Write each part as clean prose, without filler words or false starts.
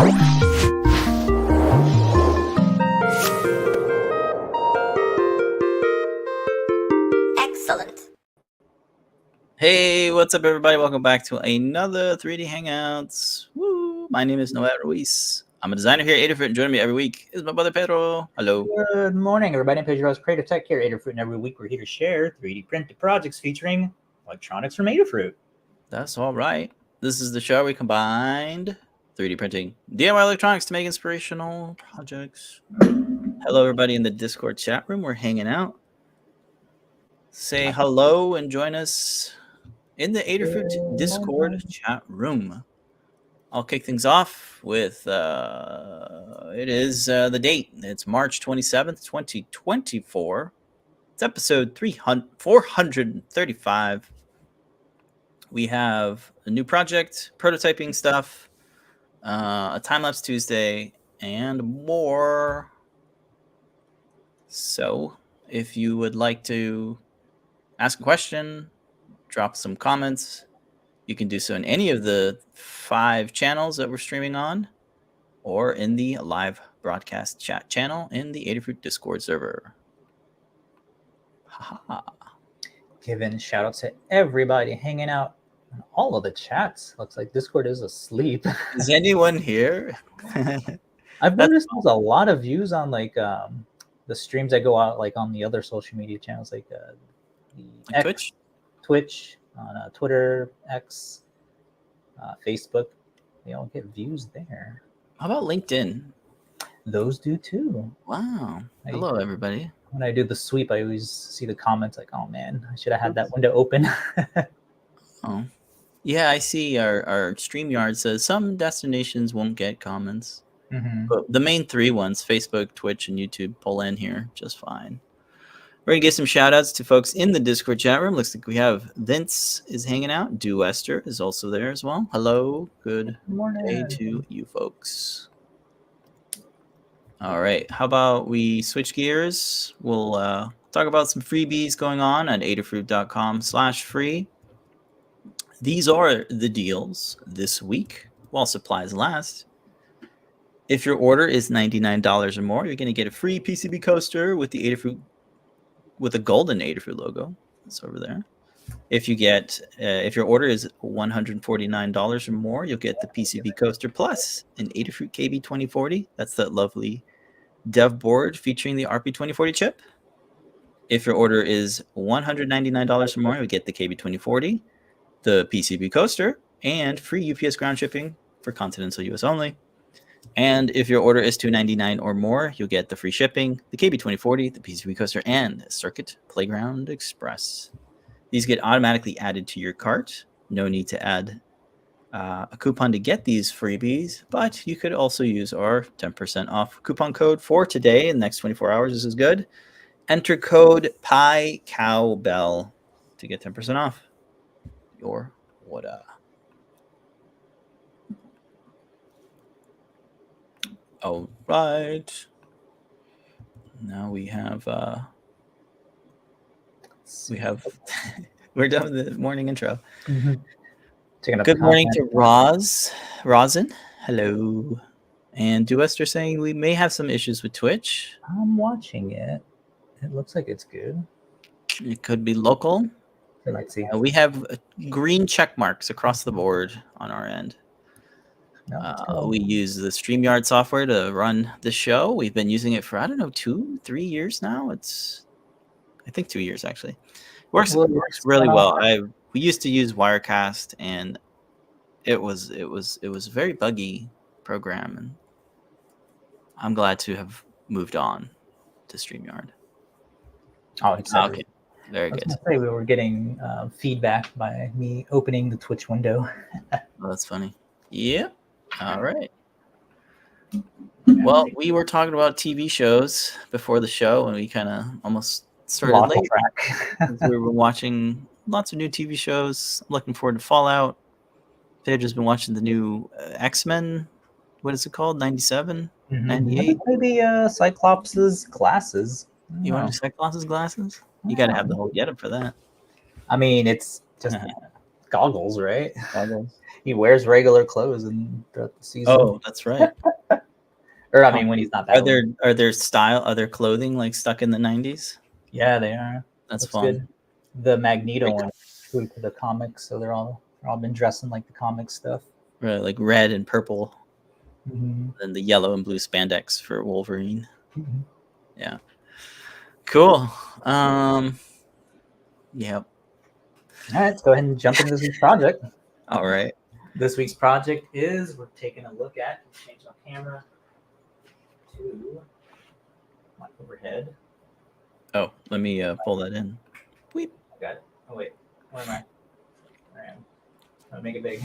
Excellent. Hey, what's up, everybody? Welcome back to another 3D Hangouts. Woo! My name is Noel Ruiz. I'm a designer here at Adafruit, and joining me every week is my brother Pedro. Hello. Good morning, everybody. I'm Pedro, Creative Tech here at Adafruit, and every week we're here to share 3D printed projects featuring electronics from Adafruit. That's all right. This is the show where we combined 3D printing, DIY electronics to make inspirational projects. Hello, everybody in the Discord chat room. We're hanging out. Say hello and join us in the Adafruit Discord chat room. I'll kick things off with it is the date. It's March 27th, 2024. It's episode 435. We have a new project, prototyping stuff, a Timelapse Tuesday, and more. So if you would like to ask a question, drop some comments, you can do so in any of the 5 channels that we're streaming on, or in the live broadcast chat channel in the Adafruit Discord server. Haha. Giving shout outs to everybody hanging out in all of the chats. Looks like Discord is asleep. Is anyone here? I've noticed there's a lot of views on the streams that go out on the other social media channels like X, Twitch, on Twitter, X, Facebook. They all get views there. How about LinkedIn? Those do too. Wow. Hello, everybody. When I do the sweep, I always see the comments like, oh man, I should have had that window open. Oh. Yeah, I see our StreamYard says some destinations won't get comments. Mm-hmm. But the main 3 ones, Facebook, Twitch, and YouTube, pull in here just fine. We're going to give some shout-outs to folks in the Discord chat room. Looks like we have Vince is hanging out. Esther is also there as well. Hello. Good morning day to you folks. All right. How about we switch gears? We'll talk about some freebies going on at adafruit.com/free. These are the deals this week while supplies last. If your order is $99 or more, you're going to get a free PCB coaster with the Adafruit with a golden Adafruit logo. That's over there. If you get, if your order is $149 or more, you'll get the PCB coaster plus an Adafruit KB2040. That's that lovely dev board featuring the RP2040 chip. If your order is $199 or more, you'll get the KB2040, the PCB coaster, and free UPS ground shipping for continental US only. And if your order is $299 or more, you'll get the free shipping, the KB2040, the PCB coaster, and Circuit Playground Express. These get automatically added to your cart. No need to add a coupon to get these freebies, but you could also use our 10% off coupon code for today. In the next 24 hours, this is good. Enter code PiCowBell to get 10% off your order. All right. Now we have we're done with the morning intro. Mm-hmm. Good morning to Rosin. Hello. And Esther saying we may have some issues with Twitch. I'm watching it. It looks like it's good. It could be local. Let's see. We have green check marks across the board on our end. We use the StreamYard software to run the show. We've been using it for, 2-3 years now. I think 2 years actually. Works really well. We used to use Wirecast, and it was a very buggy program, and I'm glad to have moved on to StreamYard. Oh, exactly. Okay. Very good. We were getting feedback by me opening the Twitch window. Oh, that's funny. Yep. All right. Well, we were talking about TV shows before the show, and we kind of almost started late. We were watching lots of new TV shows. I'm looking forward to Fallout. Pedro's been watching the new X-Men. What is it called? 97? 98? Maybe Cyclops' glasses. You want to do Cyclops' glasses? You got to have the whole getup for that. I mean, it's just goggles, right? Goggles. He wears regular clothes and throughout the season. Oh, that's right. Or I mean, when he's not that. Are there clothing like stuck in the 90s? Yeah, they are. That's Looks fun. good. The Magneto one, true to the comics, so they're all been dressing like the comic stuff. Right, like red and purple, Mm-hmm. and the yellow and blue spandex for Wolverine. Mm-hmm. Yeah. Cool. Yep. All right, let's go ahead and jump into this week's project. All right. This week's project is we're taking a look at, change my camera to my overhead. Oh, let me pull that in. I got it. Oh wait, where am I? There I am. I'll make it big.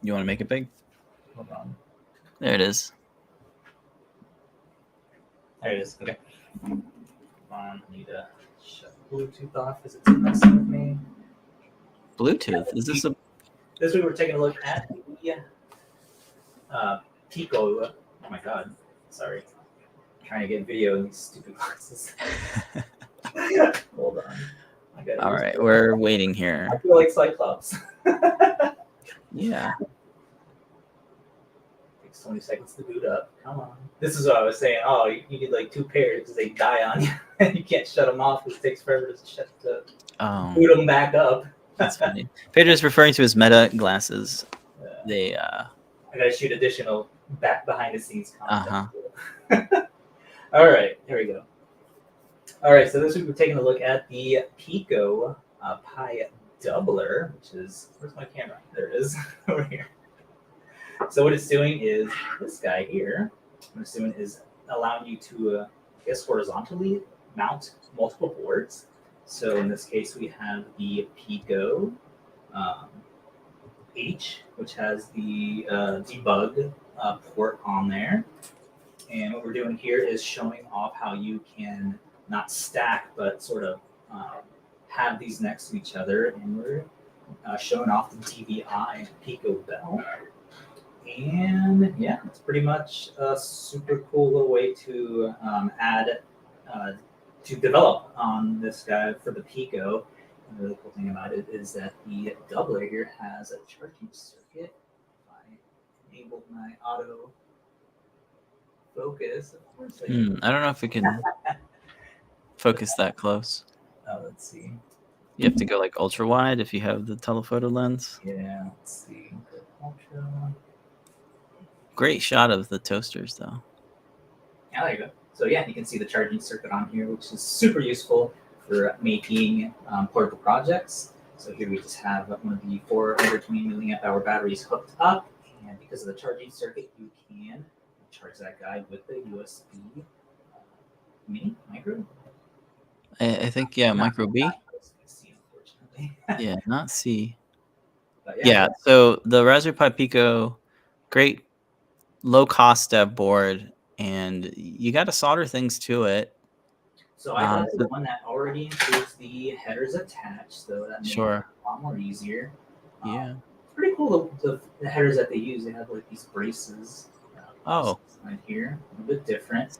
You want to make it big? Hold on. There it is. There it is. Okay. Hold on. I need to shut Bluetooth off because it's messing with me. Bluetooth. Is this a? This week we're taking a look at the Pico. Oh my god. Sorry. I'm trying to get video in these stupid glasses. Hold on. All right, we're waiting here. I feel like Cyclops. Yeah. Takes 20 seconds to boot up. Come on. This is what I was saying. Oh, you need like 2 pairs because they die on you. And you can't shut them off because it takes forever to boot them back up. That's funny. Pedro's referring to his Meta glasses. They I gotta shoot additional behind the scenes content. Uh-huh. All right, here we go. All right, so this week we're taking a look at the Pico Pi Doubler, which is, where's my camera? There it is, over here. So what it's doing is this guy here. What it's doing is allowing you to, I guess, horizontally mount multiple boards. So in this case, we have the Pico H, which has the debug port on there. And what we're doing here is showing off how you can not stack, but sort of have these next to each other. And we're showing off the DVI PiCowBell. And yeah, it's pretty much a super cool little way to add, to develop on this guy for the Pico. And the really cool thing about it is that the doubler here has a charging circuit. If I enable my auto focus, of course I don't know if we can focus that close. Oh, let's see. You have to go like ultra wide if you have the telephoto lens. Yeah, let's see. Ultra. Great shot of the toasters though. Yeah, there you go. So yeah, you can see the charging circuit on here, which is super useful for making portable projects. So here we just have one of the 420 milliamp hour batteries hooked up, and because of the charging circuit, you can charge that guy with the USB mini micro. I think micro B. Not USB-C, unfortunately. Yeah, not C. But Yeah. So the Raspberry Pi Pico, great low cost dev board, and you got to solder things to it. So I got the one that already includes the headers attached, so that makes it a lot more easier. Yeah. It's pretty cool, the headers that they use. They have like these braces. Right here, a little bit different.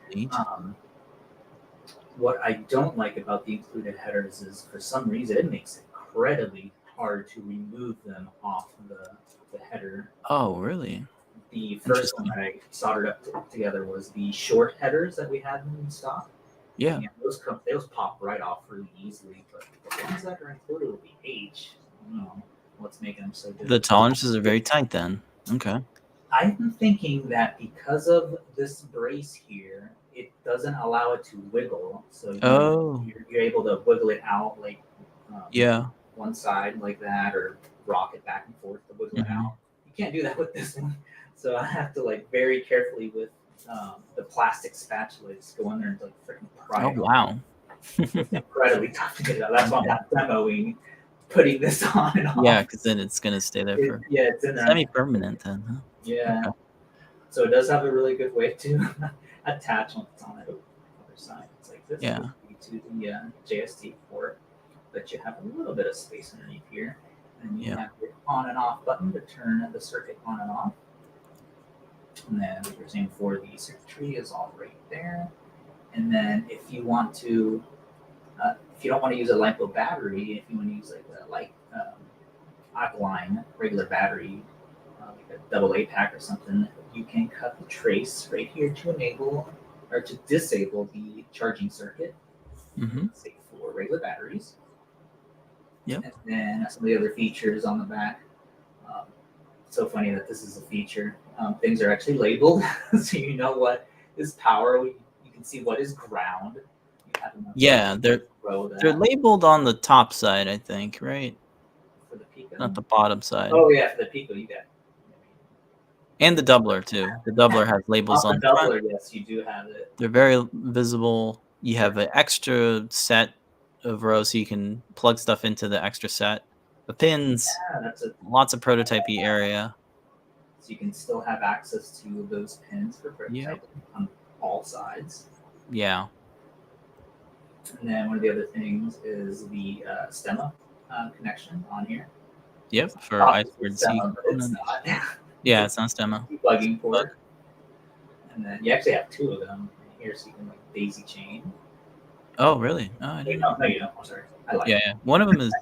What I don't like about the included headers is, for some reason, it makes it incredibly hard to remove them off the header. Oh, really? The first one that I soldered up together was the short headers that we had in stock. Yeah. And those pop right off really easily, but the ones that are included with the H, I don't know what's making them so difficult. The tolerances are very tight then. Okay. I'm thinking that because of this brace here, it doesn't allow it to wiggle. So you're able to wiggle it out like one side like that, or rock it back and forth to wiggle it out. You can't do that with this one. So I have to like very carefully with the plastic spatula just go in there and like freaking pry it. Oh, wow. It's incredibly tough to get it out. That's why I'm not demoing putting this on and off. Yeah, because then it's going to stay there for it's in there. Semi-permanent then, huh? Yeah. Okay. So it does have a really good way to attach when it's on the other side. It's like this to the JST port, but you have a little bit of space underneath here. And you have your on and off button to turn the circuit on and off. And then what you're saying for the circuitry is all right there. And then if you want to if you don't want to use a LiPo battery, if you want to use like alkaline regular battery, like a AA pack or something, you can cut the trace right here to enable or to disable the charging circuit, say for regular batteries. Yep. And then some of the other features on the back. So funny that this is a feature. Things are actually labeled, so you know what is power. You can see what is ground. Yeah, they're labeled on the top side, I think, right? For the Pico? Not the bottom side. Oh yeah, for the Pico you got. And the doubler too. The doubler has labels on the doubler, front. yes, you do have it. They're very visible. You have an extra set of rows so you can plug stuff into the extra set. The pins, lots of prototypey area. So you can still have access to those pins for prototyping on all sides. Yeah. And then one of the other things is the stemma connection on here. Yep, for I2C. It's not. Yeah, it's not stemma. Debugging port. And then you actually have two of them here, so you can like daisy chain. Oh, really? Oh, I didn't know. No, you don't. I'm sorry. I like it. One of them is.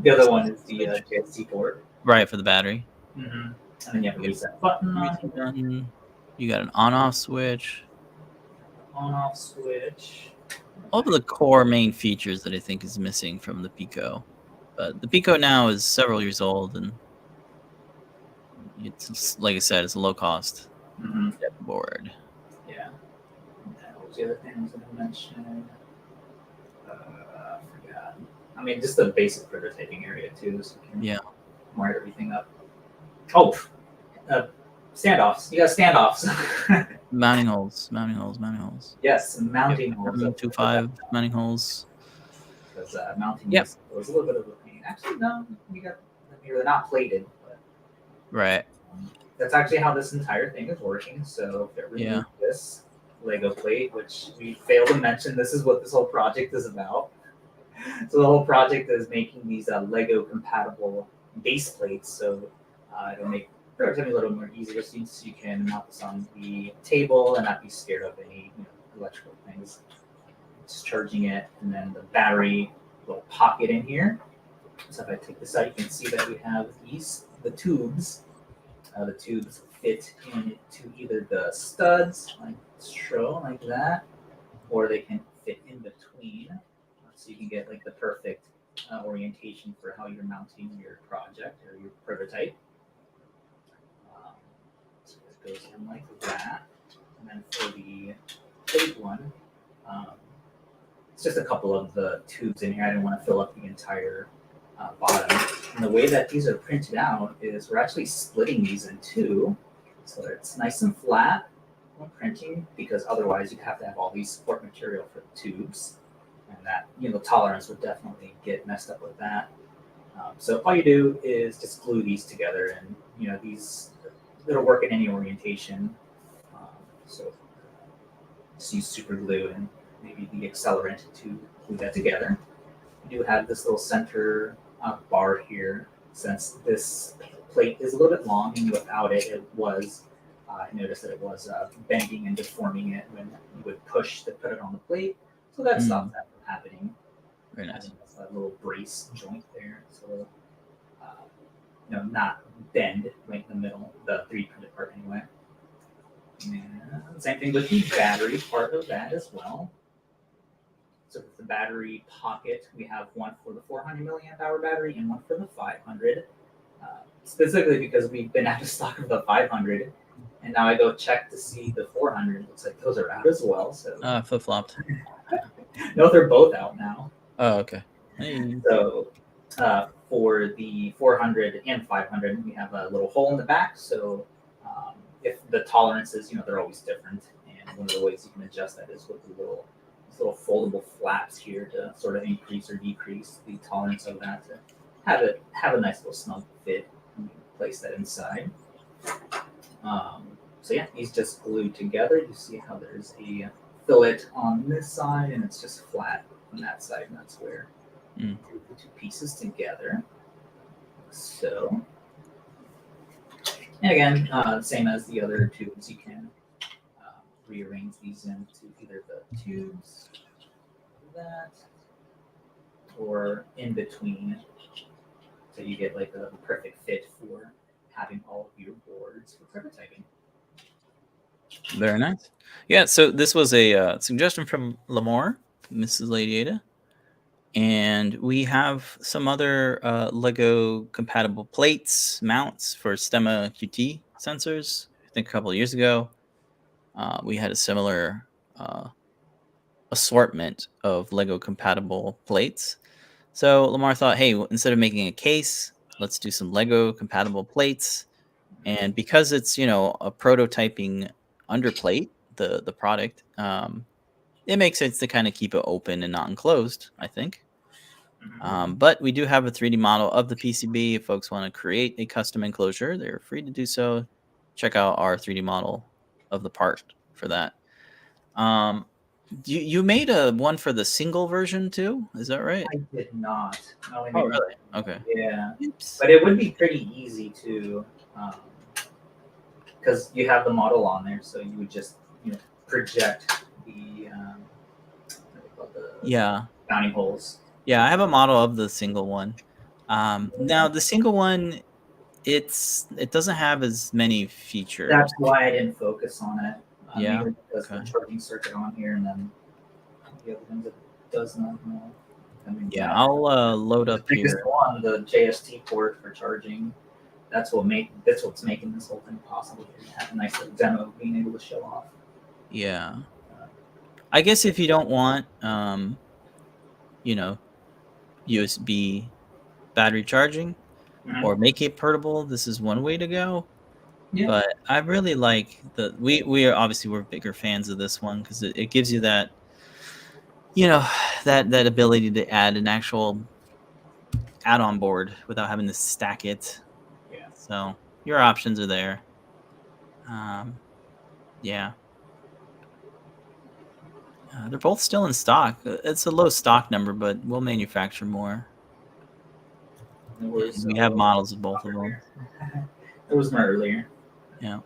The other one is the JST port. Right, for the battery. And then you have a reset button. You got an on-off switch. On-off switch. All of the core main features that I think is missing from the Pico. But the Pico now is several years old, and it's, like I said, it's a low-cost board. Yeah. What was the other thing I was going to mention? I forgot. I mean, just the basic prototyping area, too, so you can wire everything up. Oh, standoffs. You got standoffs. Mounting holes. Yes, mounting holes. 2.5 mounting holes. Because mounting was a little bit of a pain. Actually, no, they're not plated. But, right. That's actually how this entire thing is working. So if it removes this Lego plate, which we failed to mention, this is what this whole project is about. So the whole project is making these Lego compatible base plates. So it'll make prototyping a little more easier since you can mount this on the table and not be scared of any electrical things. Just charging it, and then the battery little pocket in here. So if I take this out, you can see that we have the tubes. The tubes fit into either the studs, like so, like that, or they can fit in between. So you can get like the perfect orientation for how you're mounting your project or your prototype. So it goes in like that. And then for the big one, it's just a couple of the tubes in here. I didn't want to fill up the entire bottom. And the way that these are printed out is we're actually splitting these in two. So it's nice and flat when printing, because otherwise you'd have to have all these support material for the tubes. And that, tolerance would definitely get messed up with that. So all you do is just glue these together, and these that'll work in any orientation. So just use super glue and maybe the accelerant to glue that together. You do have this little center bar here. Since this plate is a little bit long, and without it, I noticed that it was bending and deforming it when you would push to put it on the plate. So that stops that from happening. Very nice. That's a little brace joint there, so not bend right in the middle, the 3D printed part anyway. And same thing with the battery part of that as well. So with the battery pocket, we have one for the 400 milliamp hour battery and one for the 500. Specifically because we've been out of stock of the 500, and now I go check to see the 400. Looks like those are out as well. So flip-flopped. No, they're both out now. Oh, okay. Hey. So for the 400 and 500, we have a little hole in the back. So if the tolerances, they're always different, and one of the ways you can adjust that is with the little foldable flaps here to sort of increase or decrease the tolerance of that to have a nice little snug fit. And place that inside. So yeah, these just glued together. You see how there's a fillet on this side, and it's just flat on that side, and that's where you put the two pieces together. So, and again, same as the other tubes, you can rearrange these into either the tubes that, or in between, so you get like the perfect fit for having all of your boards for prototyping. Very nice. Yeah, so this was a suggestion from Lamore, Mrs. Lady Ada. And we have some other Lego compatible plates, mounts for Stemma QT sensors. I think a couple of years ago, we had a similar assortment of Lego compatible plates. So Lamar thought, hey, instead of making a case, let's do some Lego compatible plates. And because it's, you know, a prototyping underplate, the product, it makes sense to kind of keep it open and not enclosed, I think. But we do have a 3D model of the PCB. If folks want to create a custom enclosure, they're free to do so. Check out our 3D model of the part for that. You made a one for the single version too? Is that right? I did not. Oh, really? Okay. Yeah. Oops. But it would be pretty easy to, because you have the model on there, so you would just project the Yeah. bounty holes. Yeah, I have a model of the single one. Now the single one, it doesn't have as many features. That's why I didn't focus on it. Yeah. Mainly because the charging circuit on here, and then the other things it does not know. I mean, Yeah, I'll load up the biggest here. one, the JST port for charging. That's what's making this whole thing possible. You have a nice little demo of being able to show off. Yeah. I guess if you don't want, you know, USB battery charging or make it portable, this is one way to go. Yeah. But I really like we are obviously we're bigger fans of this one because it gives you that, you know, that ability to add an actual add-on board without having to stack it. Yeah. So your options are there. Yeah. They're both still in stock. It's a low stock number, but we'll manufacture more. We have models of both of them. It was my earlier. Yeah.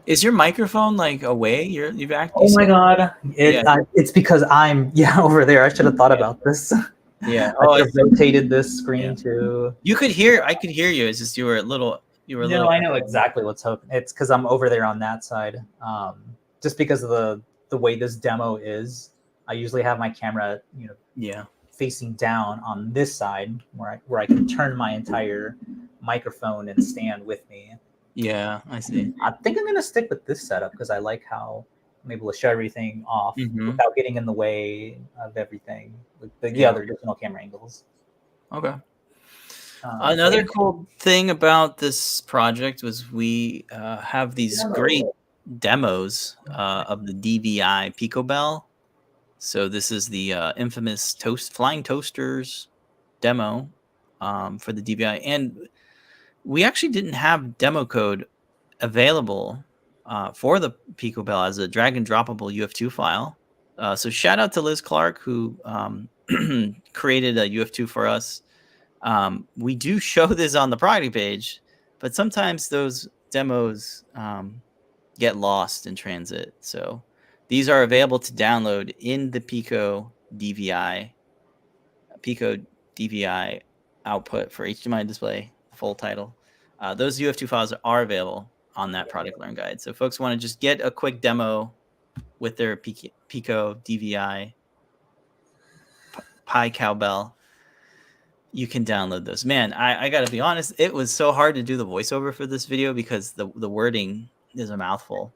Is your microphone like away? You've actually. Oh my god! It's because I'm over there. I should have thought about this. Yeah. I should have rotated this screen too. You could hear. I could hear you. It's just you were a little. No, I know exactly what's happening. It's because I'm over there on that side. Just because of the way this demo is, I usually have my camera, facing down on this side where I can turn my entire microphone and stand with me. Yeah, I see. I think I'm gonna stick with this setup because I like how I'm able to show everything off without getting in the way of everything with the other additional camera angles. Okay. Another cool thing about this project was we have these great demos of the DVI PicoBell. So this is the infamous flying toasters demo for the DVI, and we actually didn't have demo code available for the PicoBell as a drag and droppable UF2 file. So shout out to Liz Clark who created a UF2 for us. We do show this on the product page, but sometimes those demos get lost in transit. So these are available to download in the Pico DVI output for HDMI display, full title. Those UF2 files are available on that product learn guide. So folks want to just get a quick demo with their Pico DVI PiCowBell, you can download those. Man, I got to be honest, it was so hard to do the voiceover for this video because the wording is a mouthful.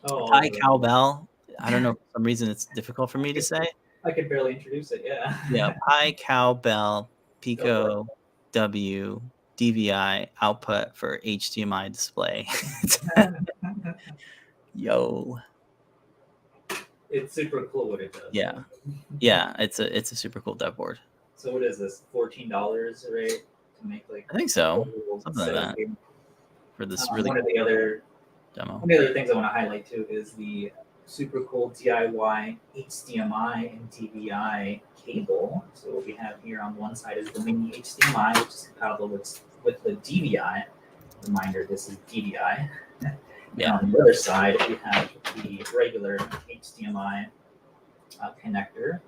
PiCowBell, I don't know, for some reason it's difficult for me to say. I could barely introduce it, yeah. Yeah, PiCowBell, Pico W, DVI output for HDMI display. Yo. It's super cool what it does. Yeah. It's a super cool dev board. So what is this? $14, right? To make like I think so. Something like that. For this really one of the other demo. One of the other things I want to highlight too is the super cool DIY HDMI and DVI cable. So what we have here on one side is the mini HDMI, which is compatible with the DVI. Reminder, this is DVI. Yeah. And on the other side, we have the regular HDMI connector.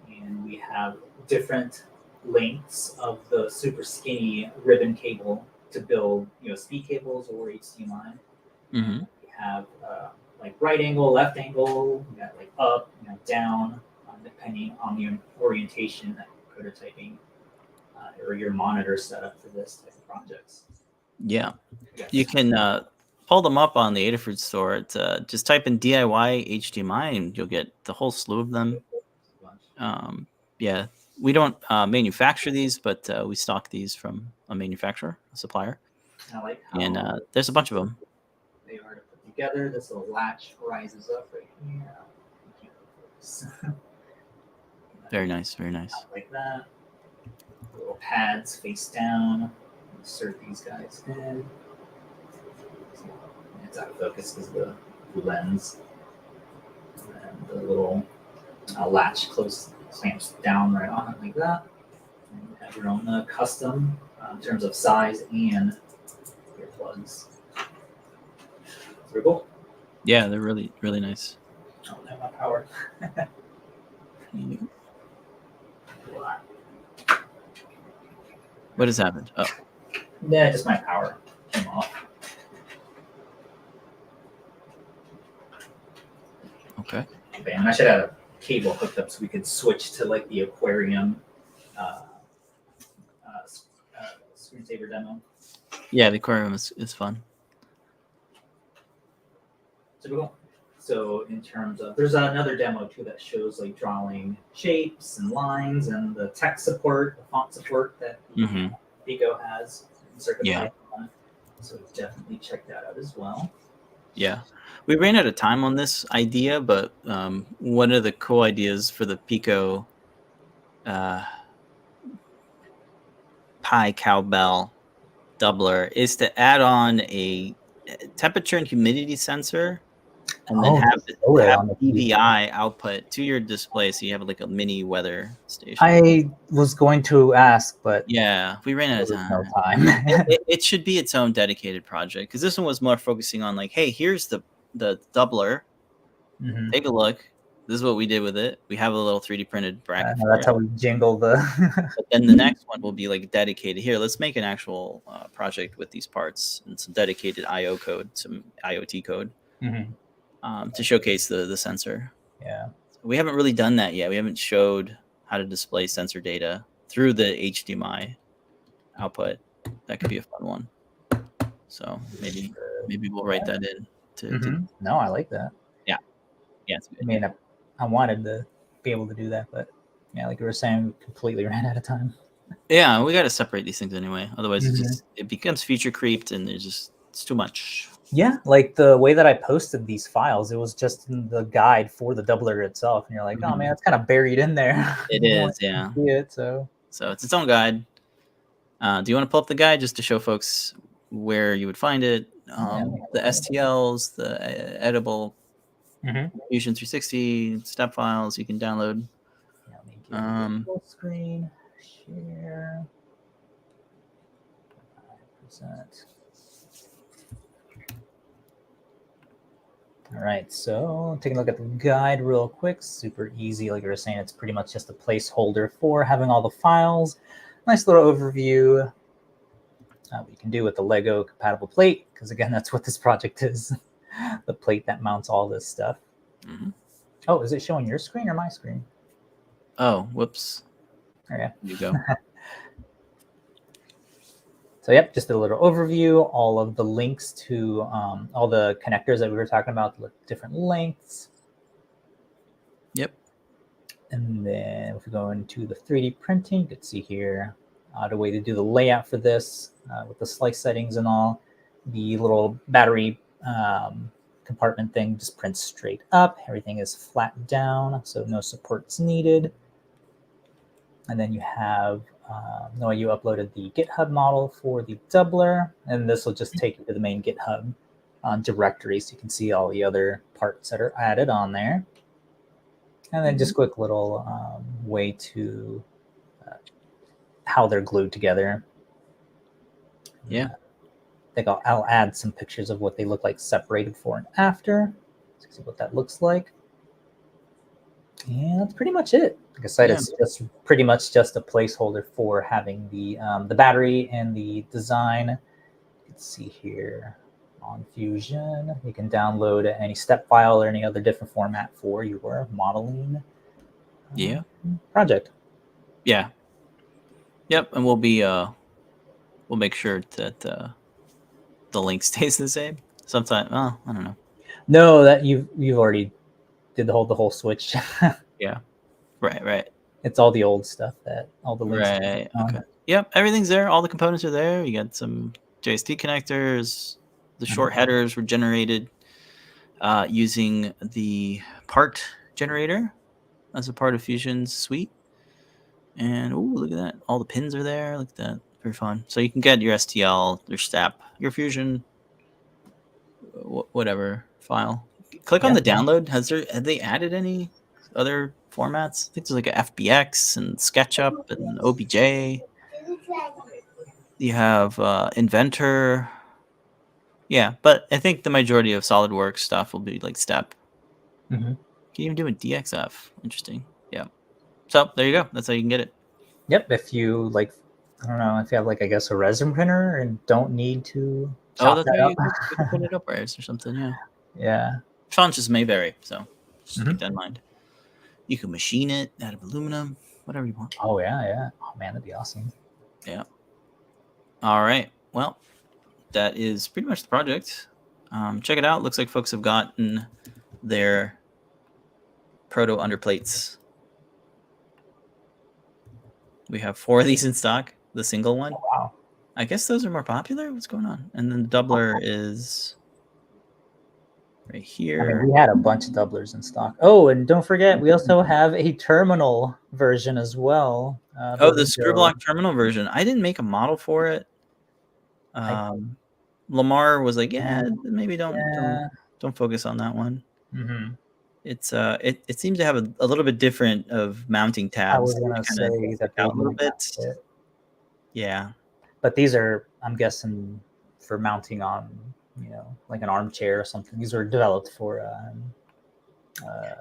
and we have different lengths of the super skinny ribbon cable to build USB cables or HDMI. Mm-hmm. We have like right angle, left angle. We got like up, down, depending on the orientation that you're prototyping or your monitor setup for this type of projects. Yeah, you can pull them up on the Adafruit store. Just type in DIY HDMI and you'll get the whole slew of them. Yeah, we don't manufacture these, but we stock these from a manufacturer, a supplier. I like how and there's a bunch of them. They are to put together. This little latch rises up right here. Very nice, very nice. Like that. Little pads face down. Insert these guys in. It's out of focus because the lens. And the little latch clamps down right on it like that. And you have your own custom in terms of size and your plugs. Pretty cool. Yeah, they're really, really nice. I don't have my power. What has happened? Oh. Yeah, just my power came off. Okay. And I should have a cable hooked up so we could switch to like the aquarium screensaver demo. Yeah, the aquarium is fun. So cool. So in terms of, there's another demo too that shows like drawing shapes and lines and the text support, the font support that Pico has in CircuitPython. So definitely check that out as well. Yeah, we ran out of time on this idea, but one of the cool ideas for the Pico PiCowBell doubler is to add on a temperature and humidity sensor, and then have DVI output to your display, so you have like a mini weather station. I was going to ask, but yeah, we ran out of time. No time. it should be its own dedicated project, because this one was more focusing on like, hey, here's the doubler. Take a look. This is what we did with it. We have a little 3D printed bracket. That's how we jingle the. But then the next one will be like dedicated. Here, let's make an actual project with these parts and some dedicated I/O code, some IoT code, to showcase the sensor. Yeah, so we haven't really done that yet. We haven't showed how to display sensor data through the HDMI output. That could be a fun one. So maybe we'll write that in. No, I like that. Yeah, I mean, I wanted to be able to do that, but yeah, like you were saying, we completely ran out of time. Yeah, we got to separate these things anyway. Otherwise, it becomes feature creeped, and it's too much. Yeah, like the way that I posted these files, it was just in the guide for the doubler itself, and you're like, oh man, it's kind of buried in there. It is, yeah. See it, so it's its own guide. Do you want to pull up the guide just to show folks where you would find it? The STLs, the editable Fusion 360 step files you can download. Full screen share 5%. All right, so taking a look at the guide real quick. Super easy, like you were saying. It's pretty much just a placeholder for having all the files. Nice little overview. What you can do with the Lego compatible plate, because again, that's what this project is. The plate that mounts all this stuff. Oh, is it showing your screen or my screen? Oh, whoops. Okay. There you go. So yep, just a little overview, all of the links to all the connectors that we were talking about, the different lengths. Yep. And then if we go into the 3D printing, you can see here the way to do the layout for this with the slice settings and all. The little battery compartment thing just prints straight up. Everything is flat down, so no supports needed. And then you have, Noah, you uploaded the GitHub model for the doubler, and this will just take you to the main GitHub directory, so you can see all the other parts that are added on there. And then just quick little way to how they're glued together. Yeah. I think I'll add some pictures of what they look like separated before and after. Let's see what that looks like. Yeah, that's pretty much it. Like I said, it's just pretty much just a placeholder for having the battery and the design. Let's see here on Fusion, you can download any step file or any other different format for your modeling project. Yeah. Yep, and we'll make sure that the link stays the same. Sometime, I don't know. No, that you've already did the whole switch. Yeah. Right. It's all the old stuff that all the links. Right. Okay. Yep, everything's there. All the components are there. You got some JST connectors. The short headers were generated using the part generator as a part of Fusion's suite. And look at that. All the pins are there. Look at that. Very fun. So you can get your STL, your STAP, your Fusion, whatever file. Click on the download. Have they added any other formats? I think there's like a FBX and SketchUp and OBJ. You have Inventor. Yeah, but I think the majority of SolidWorks stuff will be like STEP. Mm-hmm. You can even do a DXF. Interesting. Yeah. So there you go. That's how you can get it. Yep. If you like, I don't know, if you have like, I guess, a resin printer and don't need to chop that's that right. You can put it up or something. Yeah. Yeah. Tranches may vary, so just keep that in mind. You can machine it out of aluminum, whatever you want. Oh yeah. Oh man, that'd be awesome. Yeah. All right. Well, that is pretty much the project. Check it out. Looks like folks have gotten their proto underplates. We have 4 of these in stock. The single one. Oh, wow. I guess those are more popular. What's going on? And then the doubler is right here. I mean, we had a bunch of doublers in stock. Oh, and don't forget, we also have a terminal version as well. The screw block terminal version. I didn't make a model for it. Lamar was like, maybe don't focus on that one. Mm-hmm. It's it seems to have a little bit different of mounting tabs. I was gonna say that a little bit. Yeah, but these are, I'm guessing, for mounting on, like an armchair or something. These were developed for.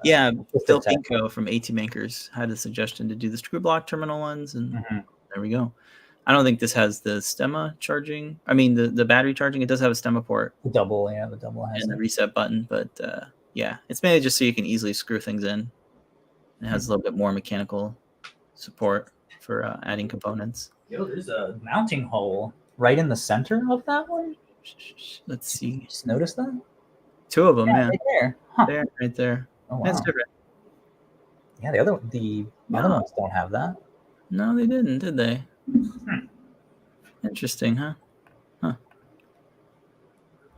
Phil PiCow from AT Makers had a suggestion to do the screw block terminal ones, and there we go. I don't think this has the stemma charging. I mean, the battery charging. It does have a stemma port. The double has and the reset button, but it's mainly just so you can easily screw things in. It has a little bit more mechanical support for adding components. Yo, there's a mounting hole right in the center of that one. Let's see. Just notice that? 2 of them, right there. Huh. There, right there. Oh, wow. That's different. Yeah, the other ones don't have that. No, they didn't, did they? Interesting, huh?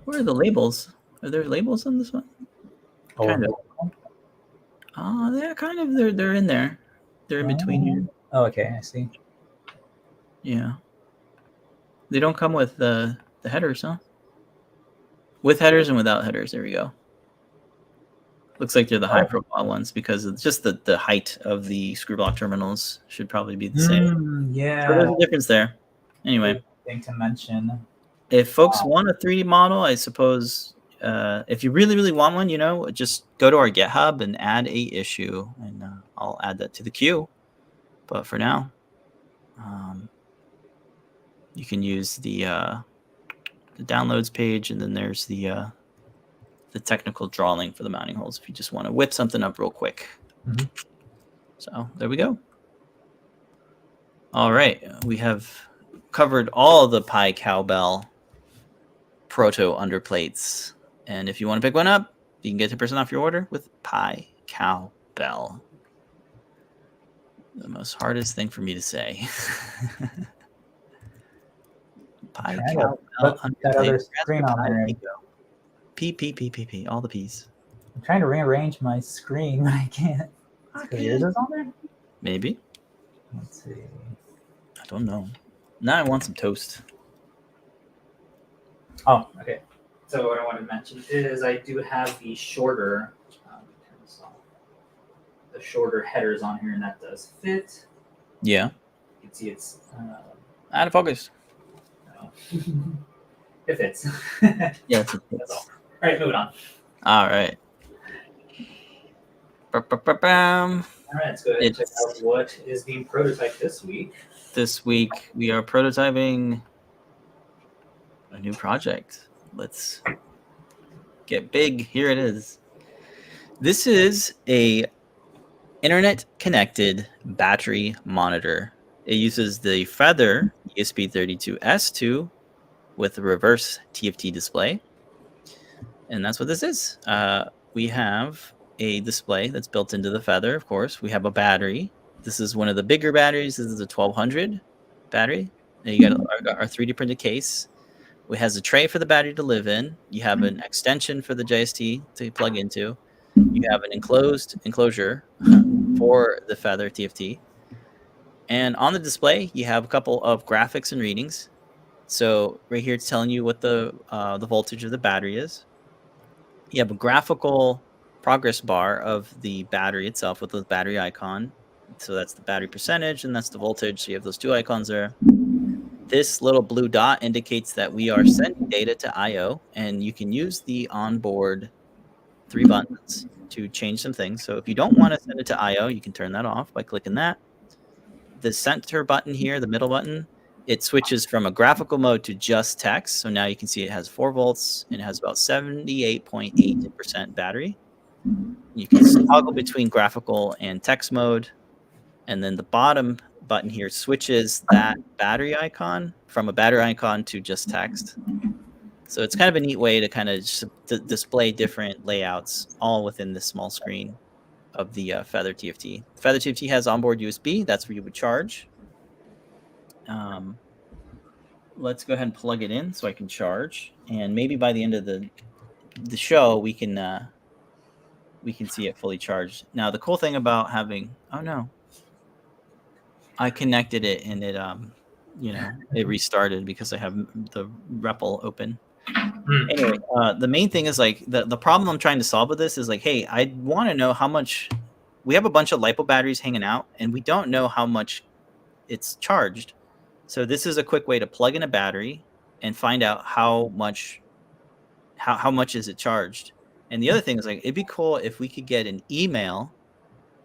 Where are the labels? Are there labels on this one? Oh, kind of. Oh, they're kind of they're in there. They're in between here. Oh, okay, I see. Yeah. They don't come with the headers, huh? With headers and without headers. There we go. Looks like they're the high profile ones because it's just the height of the screw block terminals should probably be the same. Yeah. So there's a difference there. Anyway. Thing to mention. If folks want a 3D model, I suppose if you really, really want one, just go to our GitHub and add a issue, and I'll add that to the queue. But for now, you can use the downloads page, and then there's the technical drawing for the mounting holes if you just want to whip something up real quick. So there we go. All right, we have covered all the PiCowBell proto underplates, and if you want to pick one up, you can get 10% off your order with PiCowBell. The most hardest thing for me to say. PiCowBell that other screen on there. P, all the P's. I'm trying to rearrange my screen, but I can't. Yours is on there? Maybe. Let's see. I don't know. Now I want some toast. Oh, okay. So what I wanted to mention is I do have the shorter, headers on here, and that does fit. Yeah. You can see it's out of focus. No. It fits. Yeah, that's all. All right, moving on. All right. All right, let's go ahead and check out what is being prototyped this week. This week we are prototyping a new project. Let's get big. Here it is. This is a internet connected battery monitor. It uses the Feather ESP32-S2 with a reverse TFT display. And that's what this is. We have a display that's built into the Feather, of course. We have a battery. This is one of the bigger batteries. This is a 1200 battery. And you got our 3D printed case. It has a tray for the battery to live in. You have an extension for the JST to plug into. You have an enclosure for the Feather TFT. And on the display, you have a couple of graphics and readings. So right here, it's telling you what the voltage of the battery is. You have a graphical progress bar of the battery itself with the battery icon. So that's the battery percentage, and that's the voltage. So you have those two icons there. This little blue dot indicates that we are sending data to I/O, and you can use the onboard 3 buttons to change some things. So if you don't want to send it to I/O, you can turn that off by clicking that. The center button here, the middle button, it switches from a graphical mode to just text. So now you can see it has 4 volts and it has about 78.8% battery. You can toggle between graphical and text mode. And then the bottom button here switches that battery icon from a battery icon to just text. So it's kind of a neat way to kind of display different layouts all within this small screen of the Feather TFT. The Feather TFT has onboard USB. That's where you would charge. Let's go ahead and plug it in so I can charge. And maybe by the end of the show, we can see it fully charged. Now, the cool thing about having... Oh, no. I connected it and it, it restarted because I have the REPL open. Anyway, the main thing is like the problem I'm trying to solve with this is like, hey, I want to know how much... We have a bunch of LiPo batteries hanging out, and we don't know how much it's charged. So this is a quick way to plug in a battery and find out how much is it charged. And the other thing is like, it'd be cool if we could get an email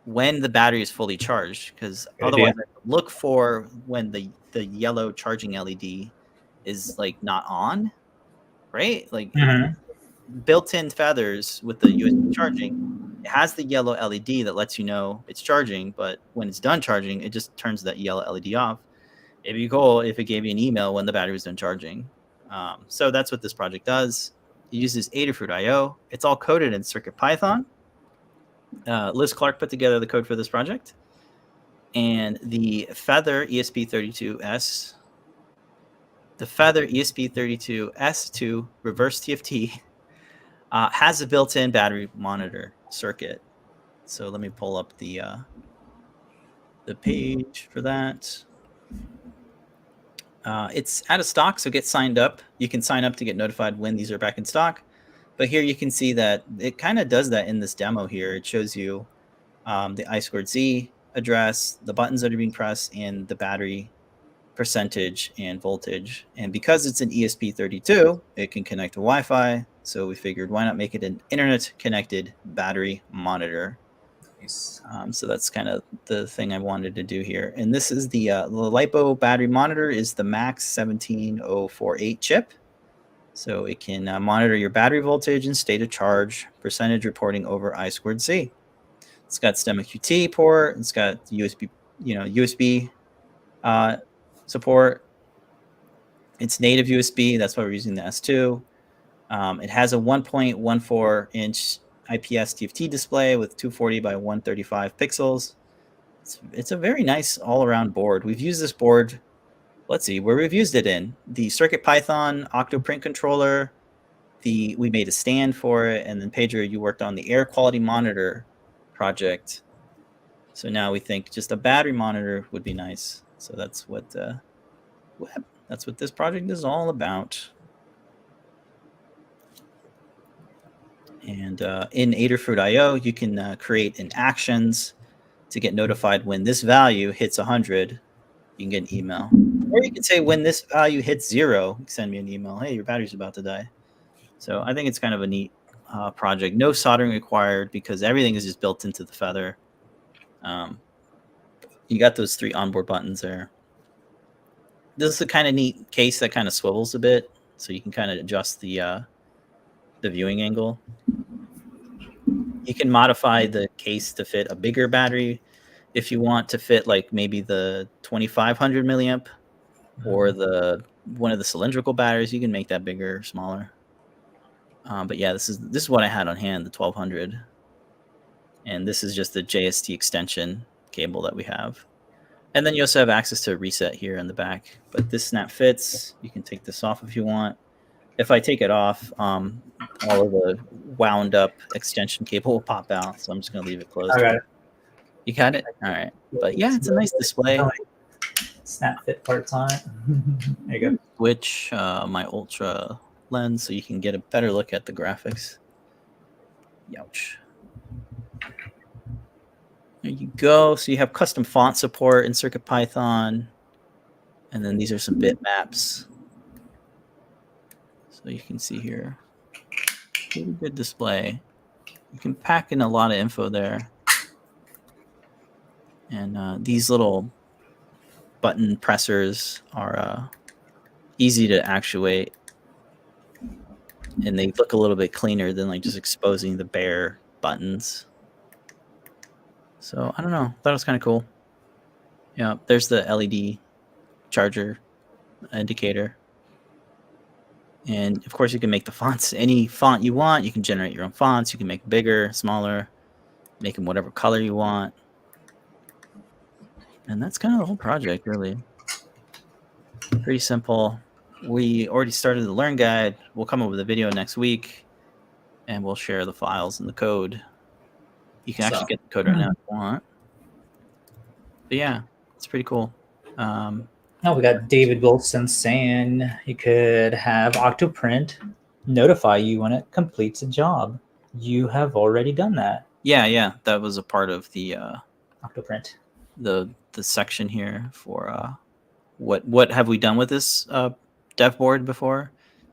when the battery is fully charged, because otherwise I look for when the yellow charging LED is like not on, right? Like built-in Feathers with the USB charging, it has the yellow LED that lets you know it's charging, but when it's done charging, it just turns that yellow LED off. It'd be cool if it gave you an email when the battery was done charging. So that's what this project does. It uses Adafruit IO. It's all coded in CircuitPython. Liz Clark put together the code for this project. And the Feather ESP32S, the Feather ESP32-S2 reverse TFT has a built-in battery monitor circuit. So let me pull up the page for that. It's out of stock, so get signed up. You can sign up to get notified when these are back in stock. But here you can see that it kind of does that in this demo here. It shows you the I2C address, the buttons that are being pressed, and the battery percentage and voltage. And because it's an ESP32, it can connect to Wi-Fi. So we figured, why not make it an internet-connected battery monitor? So that's kind of the thing I wanted to do here. And this is the LiPo battery monitor is the Max 17048 chip. So it can monitor your battery voltage and state of charge, percentage reporting over I2C. It's got STEM MQTT port. It's got USB, USB support. It's native USB. That's why we're using the S2. It has a 1.14-inch IPS TFT display with 240 by 135 pixels. It's a very nice all-around board. We've used this board, let's see, where we've used it in. The CircuitPython Octoprint controller, we made a stand for it, and then Pedro, you worked on the air quality monitor project. So now we think just a battery monitor would be nice. So that's what this project is all about. And in Adafruit IO, you can create an actions to get notified when this value hits 100. You can get an email. Or you can say when this value hits 0, send me an email. Hey, your battery's about to die. So I think it's kind of a neat project. No soldering required because everything is just built into the Feather. You got those 3 onboard buttons there. This is a kind of neat case that kind of swivels a bit, so you can kind of adjust the viewing angle. You can modify the case to fit a bigger battery if you want to fit like maybe the 2500 milliamp or one of the cylindrical batteries. You can make that bigger or smaller. But yeah, this is what I had on hand, the 1200, and this is just the JST extension cable that we have. And then you also have access to a reset here in the back. But this snap fits. You can take this off if you want. If I take it off, all of the wound up extension cable will pop out. So I'm just going to leave it closed. Okay. You got it? All right. But yeah, it's a nice display. Snap fit parts on it. There you go. Switch my ultra lens so you can get a better look at the graphics. Youch. There you go. So you have custom font support in CircuitPython. And then these are some bitmaps. So you can see here. Pretty good display. You can pack in a lot of info there. And these little button pressers are easy to actuate. And they look a little bit cleaner than like just exposing the bare buttons. So I don't know. Thought it was kind of cool. Yeah, there's the LED charger indicator. And of course you can make the fonts any font you want. You can generate your own fonts. You can make bigger, smaller, make them whatever color you want. And that's kind of the whole project, really. Pretty simple. We already started the Learn Guide. We'll come up with a video next week, and we'll share the files and the code. You can actually get the code right now if you want. But yeah, it's pretty cool. Oh, we got David Wilson saying you could have Octoprint notify you when it completes a job. You have already done that. Yeah, that was a part of the Octoprint. The section here for what have we done with this dev board before.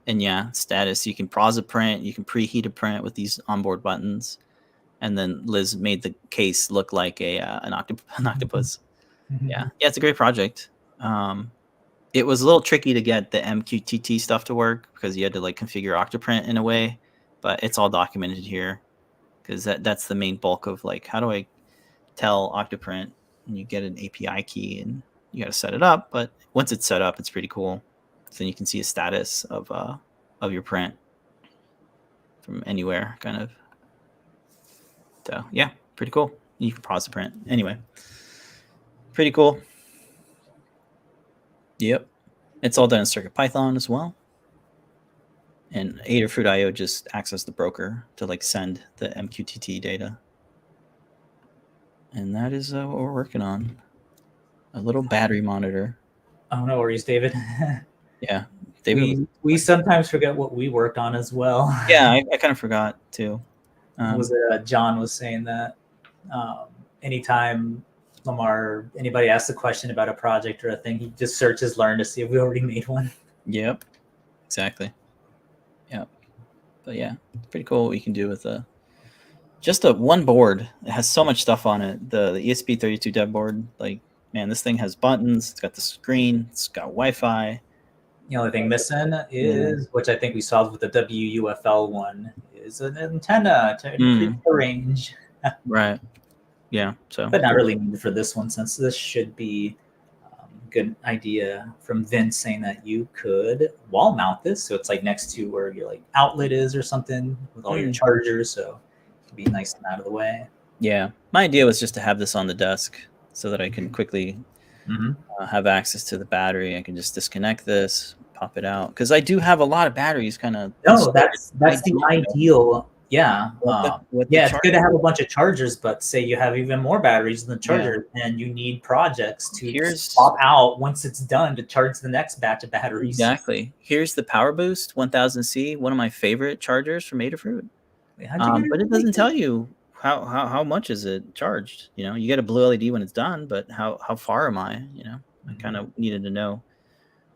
And yeah, status, you can pause a print, you can preheat a print with these onboard buttons. And then Liz made the case look like an octopus. Yeah, it's a great project. It was a little tricky to get the MQTT stuff to work because you had to like configure Octoprint in a way, but it's all documented here because that's the main bulk of like, how do I tell Octoprint? And you get an API key and you got to set it up. But once it's set up, it's pretty cool. So then you can see a status of your print from anywhere, kind of. So yeah, pretty cool. You can pause the print. Anyway, pretty cool. Yep. It's all done in CircuitPython as well. And Adafruit.io just acts as the broker to like send the MQTT data. And that is what we're working on. A little battery monitor. Oh, no worries, David. Yeah. David we sometimes forget what we worked on as well. Yeah, I kind of forgot too. John was saying that anytime Lamar, anybody asks a question about a project or a thing, he just searches Learn to see if we already made one. Yep, exactly. Yep. But yeah, it's pretty cool what you can do with just a one board. It has so much stuff on it. The ESP32 dev board, like, man, this thing has buttons. It's got the screen. It's got Wi-Fi. The only thing missing is, which I think we solved with the WUFL one, is an antenna to increase the range. Right. Yeah. So, but not really needed for this one, since this should be a good idea from Vince saying that you could wall mount this, so it's like next to where your like outlet is or something with all your chargers. So it'd be nice and out of the way. Yeah. My idea was just to have this on the desk so that I can quickly have access to the battery. I can just disconnect this, pop it out, because I do have a lot of batteries. Kind of. No, that's the ideal. Yeah, it's good to have a bunch of chargers, but say you have even more batteries than the charger, and you need projects to swap out once it's done to charge the next batch of batteries. Exactly. Here's the Power Boost 1000C, one of my favorite chargers from Adafruit. But it doesn't tell you how much is it charged. You know, you get a blue LED when it's done, but how far am I? You know, I kind of needed to know.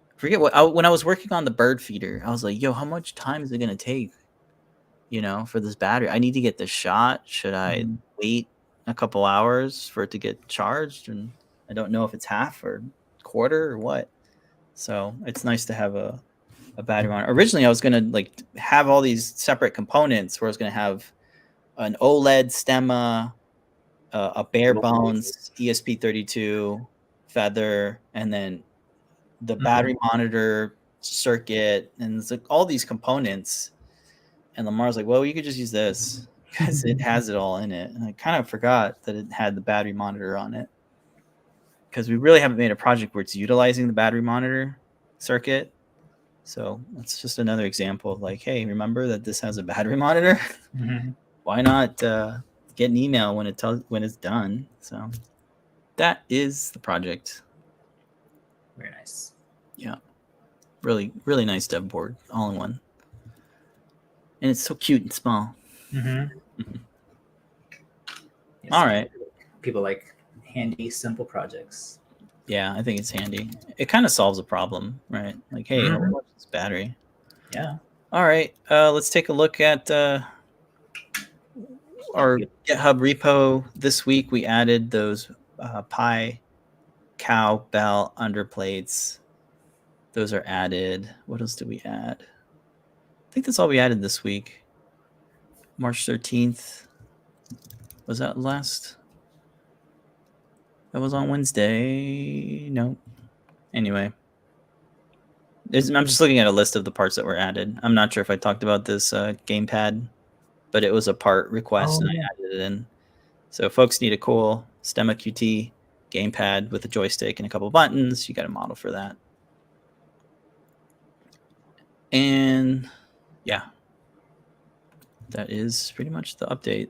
I forget when I was working on the bird feeder, I was like, yo, how much time is it going to take? you know, for this battery. I need to get this shot. Should I wait a couple hours for it to get charged? And I don't know if it's half or quarter or what. So it's nice to have a battery monitor. Originally, I was going to like have all these separate components where I was going to have an OLED stemma, a bare bones ESP32 Feather, and then the battery monitor circuit, and it's like all these components. And Lamar's like, well, you could just use this because it has it all in it. And I kind of forgot that it had the battery monitor on it, because we really haven't made a project where it's utilizing the battery monitor circuit. So it's just another example of like, hey, remember that this has a battery monitor? Why not get an email when it's done? So that is the project. Very nice. Yeah, really, really nice dev board, all in one, and it's so cute and small. Yes, All right. People like handy, simple projects. Yeah, I think it's handy. It kind of solves a problem, right? Like, hey, how much is this battery? Yeah. All right. Let's take a look at our GitHub repo. This week we added those PiCowBell underplates. Those are added. What else did we add? I think that's all we added this week. March 13th. Was that last? That was on Wednesday. No. Anyway. I'm just looking at a list of the parts that were added. I'm not sure if I talked about this gamepad, but it was a part request and I added it in. So folks need a cool STEM MQTT gamepad with a joystick and a couple buttons. You got a model for that. And yeah, that is pretty much the update.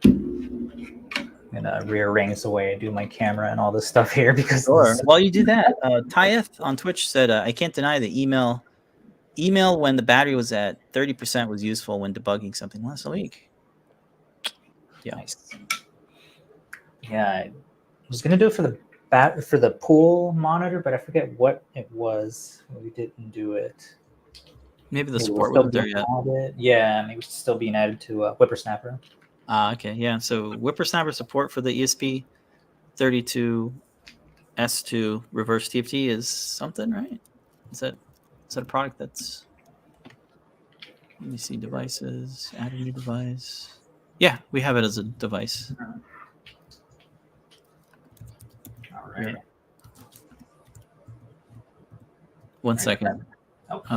I'm gonna rearrange the way I do my camera and all this stuff here because while you do that, Tyeth on Twitch said, I can't deny the email when the battery was at 30% was useful when debugging something last week. Yeah. Nice. Yeah, I was gonna do it for the pool monitor, but I forget what it was. We didn't do it. Maybe the support wasn't there yet. Yeah, maybe it's still being added to Whippersnapper. Okay, yeah. So Whippersnapper support for the ESP32-S2 reverse TFT is something, right? Is that a product that's? Let me see, devices, add a new device. Yeah, we have it as a device. All right. Yeah. 1 second. Okay.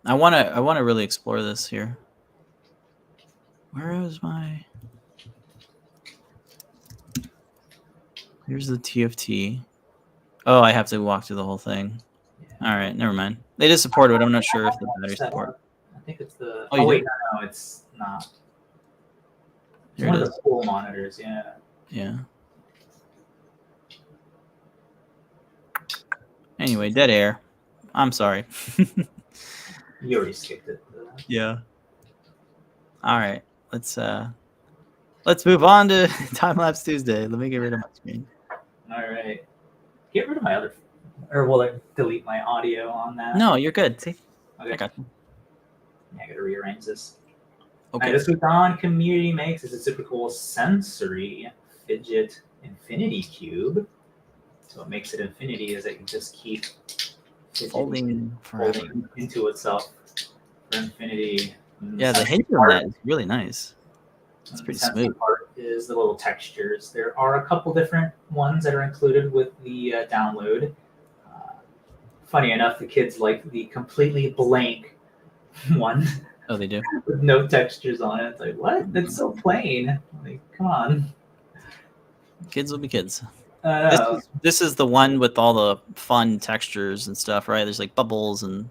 I want to really explore this here. Where is my? Here's the TFT. Oh, I have to walk through the whole thing. Yeah. All right, never mind. They did support it. I'm not sure if the battery support. I think it's the. Oh wait, no, it's not. It's one of the pool monitors. Yeah. Yeah. Anyway, dead air. I'm sorry. You already skipped it. Yeah. All right. Let's move on to Timelapse Tuesday. Let me get rid of my screen. All right. Get rid of my other, or will it delete my audio on that? No, you're good. See, okay. I got you. Yeah, I gotta rearrange this. Okay. Right, this week on Community Makes is a super cool sensory Fidget infinity cube. So what makes it infinity is that you just keep folding into itself for infinity. Yeah, the hinge on that is really nice. It's pretty smooth. Part is the little textures. There are a couple different ones that are included with the download. Funny enough, the kids like the completely blank one. Oh, they do? With no textures on it. It's like, what? That's so plain. Like, come on. Kids will be kids. This is the one with all the fun textures and stuff, right? There's like bubbles and...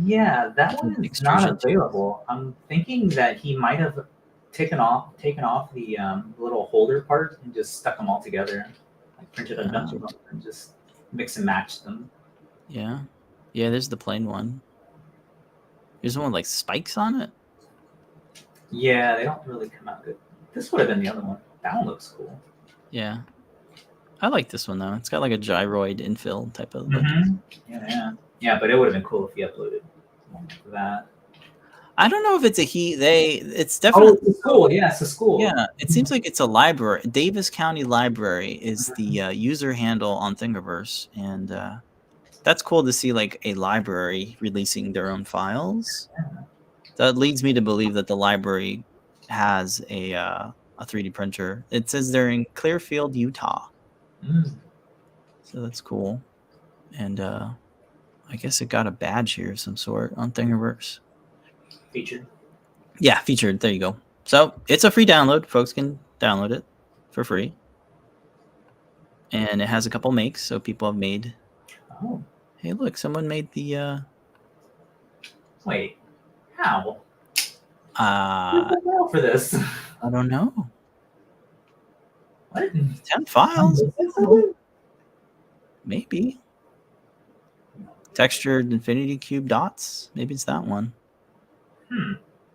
Yeah, that one is not available. I'm thinking that he might have taken off the little holder part and just stuck them all together. Like printed a bunch of them and just mix and match them. Yeah. Yeah, there's the plain one. There's one with like spikes on it. Yeah, they don't really come out good. This would have been the other one. That one looks cool. Yeah. I like this one though. It's got like a gyroid infill type of look. Yeah. Yeah, but it would have been cool if you uploaded one for that. I don't know if it's a it's definitely it's a school. Yeah, it's a school. Yeah, it seems like it's a library. Davis County Library is the user handle on Thingiverse, and that's cool to see like a library releasing their own files. That leads me to believe that the library has a 3D printer. It says they're in Clearfield, Utah. So that's cool. And I guess it got a badge here of some sort on Thingiverse. Featured. Yeah, featured. There you go. So it's a free download. Folks can download it for free. And it has a couple makes, so people have made. Oh. Hey, look, someone made the. Wait, how? For this? I don't know. What? 10 files. Maybe. Textured infinity cube dots. Maybe it's that one.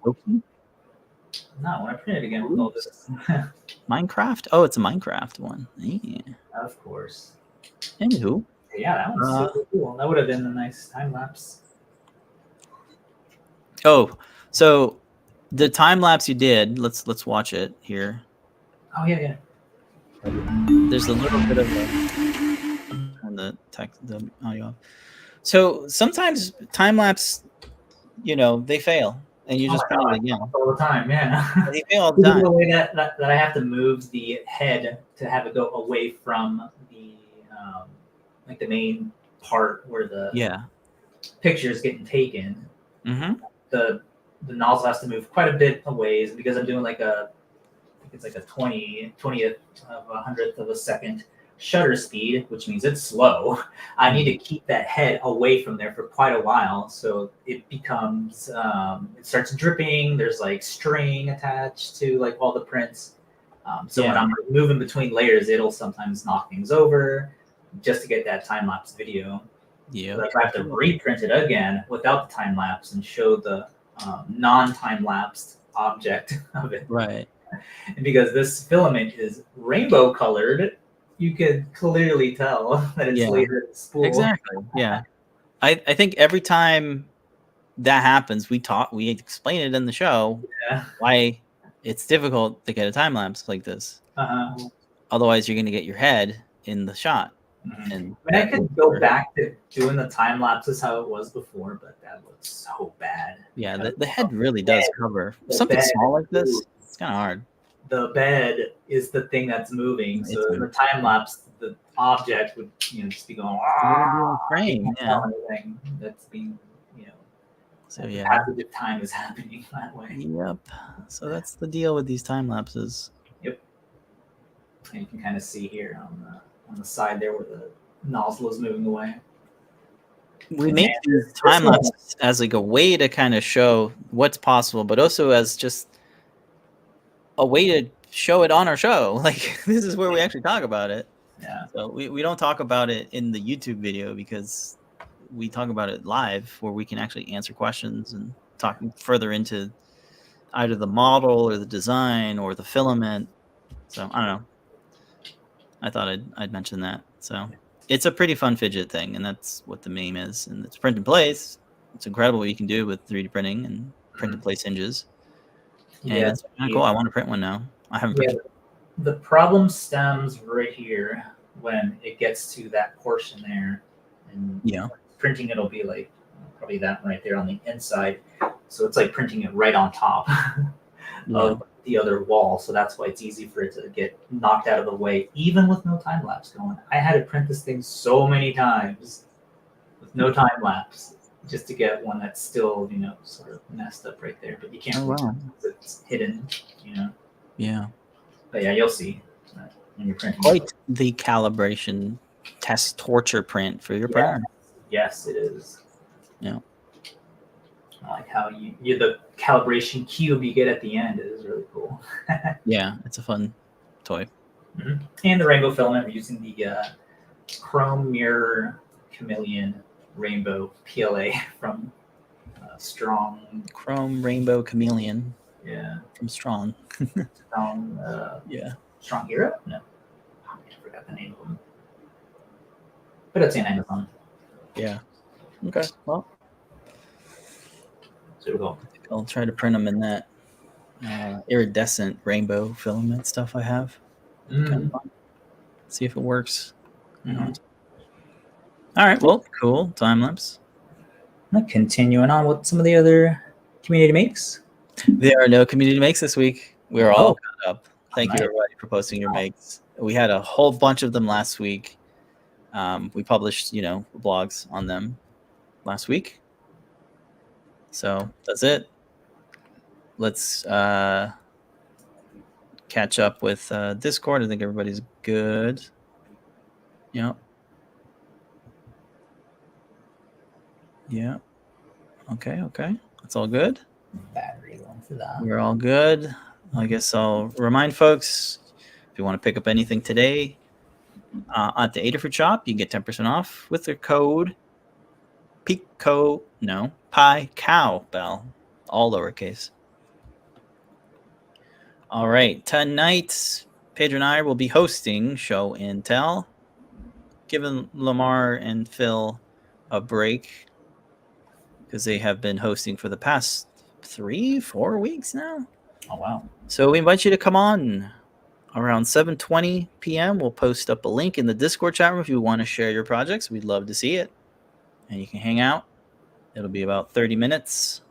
Okay. No, when I print it again with all this. Minecraft? Oh, it's a Minecraft one. Yeah. Of course. Anywho. Yeah, that one's super cool. That would have been a nice time lapse. Oh, so the time lapse you did, let's watch it here. Oh yeah. There's a little bit of turn the audio off. So sometimes time lapse, they fail, and you just print it again all the time. Yeah, they fail all the time. The way that I have to move the head to have it go away from the like the main part where the picture is getting taken. The nozzle has to move quite a bit a ways because I'm doing like it's like a 20th of a hundredth of a second shutter speed, which means it's slow. I need to keep that head away from there for quite a while, so it becomes it starts dripping. There's like string attached to like all the prints. So when I'm moving between layers, it'll sometimes knock things over just to get that time lapse video. Yeah, like I have to reprint it again without the time lapse and show the non-time lapsed object of it. Right. And because this filament is rainbow colored, you could clearly tell that it's later in the spool. Exactly. Yeah. I think every time that happens, we explain it in the show why it's difficult to get a time lapse like this. Otherwise, you're going to get your head in the shot. And I could go back to doing the time lapses how it was before, but that looks so bad. Yeah, the head really does cover something small like this. It's kind of hard. The bed is the thing that's moving, so in the time lapse, the object would just be going. Frame, anything that's being So the passage of time is happening that way. Yep. So that's the deal with these time lapses. Yep. And you can kind of see here on the side there where the nozzle is moving away. We make these time lapses as like a way to kind of show what's possible, but also as just a way to show it on our show. Like this is where we actually talk about it. Yeah. So we don't talk about it in the YouTube video because we talk about it live where we can actually answer questions and talk further into either the model or the design or the filament. So I don't know. I thought I'd mention that. So it's a pretty fun fidget thing, and that's what the meme is. And it's print in place. It's incredible what you can do with 3D printing and print in place hinges. And it's kind of cool. I want to print one now. I haven't printed. The problem stems right here when it gets to that portion there, and printing it'll be like probably that right there on the inside. So it's like printing it right on top of the other wall. So that's why it's easy for it to get knocked out of the way, even with no time lapse going. I had to print this thing so many times with no time lapse just to get one that's still, sort of messed up right there. But you can't it's hidden, Yeah. But yeah, you'll see when you're printing. Quite the calibration test torture print for your printer. Yes, it is. Yeah. I like how you the calibration cube you get at the end is really cool. Yeah, it's a fun toy. And the rainbow filament, we're using the Chrome Mirror Chameleon Rainbow PLA from Strong. Chrome Rainbow Chameleon. Yeah. From Strong. Strong. Strong Hero? No. I forgot the name of them. But it's in Amazon. Yeah. Okay. Well, I'll try to print them in that iridescent rainbow filament stuff I have. Kind of fun. See if it works. All right. Well, cool. Time lapse. Continuing on with some of the other community makes. There are no community makes this week. We're all caught up. Thank you, everybody, for posting your makes. We had a whole bunch of them last week. We published, blogs on them last week. So that's it. Let's catch up with Discord. I think everybody's good. Yeah. Yeah. Okay. That's all good. Battery going for that. We're all good. I guess I'll remind folks, if you want to pick up anything today at the Adafruit shop, you can get 10% off with the code PiCowBell, all lowercase. All right. Tonight, Pedro and I will be hosting Show and Tell, giving Lamar and Phil a break because they have been hosting for the past 3-4 weeks now. Oh, wow. So we invite you to come on around 7:20 p.m. We'll post up a link in the Discord chat room if you want to share your projects. We'd love to see it. And you can hang out. It'll be about 30 minutes.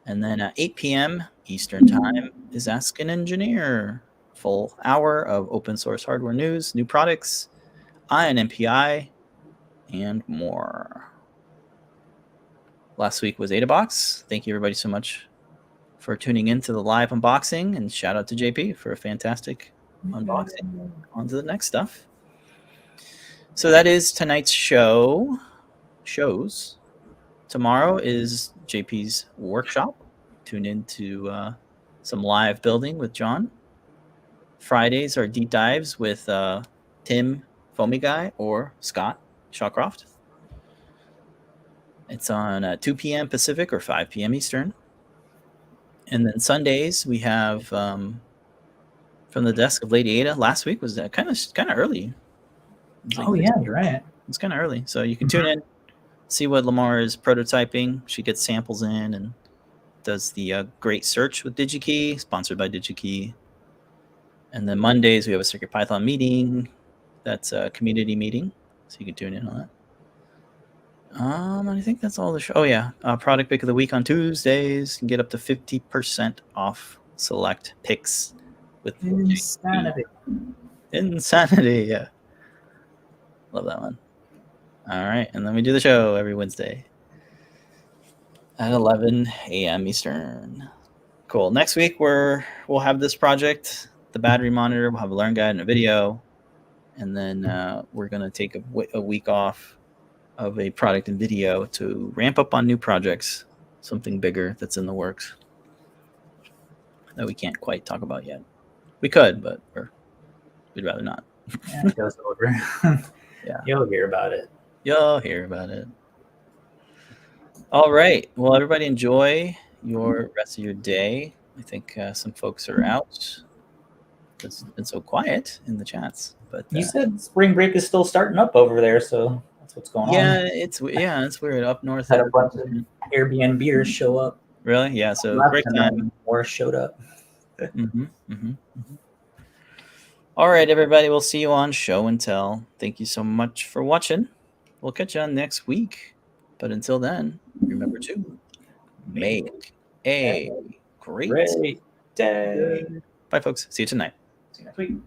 And then at 8 p.m. Eastern Time is Ask an Engineer. Full hour of open source hardware news, new products, Ion MPI, and more. Last week was AdaBox. Thank you, everybody, so much for tuning in to the live unboxing. And shout out to JP for a fantastic unboxing. On to the next stuff. So that is tonight's shows. Tomorrow is JP's workshop. Tune into some live building with John. Fridays are deep dives with Tim Foamy Guy or Scott Shawcroft. It's on 2 p.m. Pacific or 5 p.m. Eastern. And then Sundays we have From the Desk of Lady Ada. Last week was kind of early. Yeah, you're right. It's kind of early. So you can tune in, see what Lamar is prototyping. She gets samples in and does the great search with DigiKey, sponsored by DigiKey. And then Mondays we have a CircuitPython meeting. That's a community meeting, so you can tune in on that. I think that's all the show. Oh yeah, product pick of the week on Tuesdays. You can get up to 50% off select picks with Insanity. Yeah, love that one. All right, and then we do the show every Wednesday at 11 a.m. Eastern. Cool. Next week we'll have this project, the battery monitor. We'll have a learn guide and a video, and then we're gonna take a week off of a product and video to ramp up on new projects, something bigger that's in the works that we can't quite talk about yet. We could, but we'd rather not. Yeah, it goes over. Yeah, you'll hear about it. All right. Well, everybody enjoy your rest of your day. I think some folks are out. It's been so quiet in the chats. But you said spring break is still starting up over there, so that's what's going on. It's weird. Up north, had a bunch of Airbnbers show up. Really? Yeah. So break time. More showed up. All right, everybody. We'll see you on Show and Tell. Thank you so much for watching. We'll catch you on next week. But until then, remember to make a great day. Bye, folks. See you tonight. See you next week.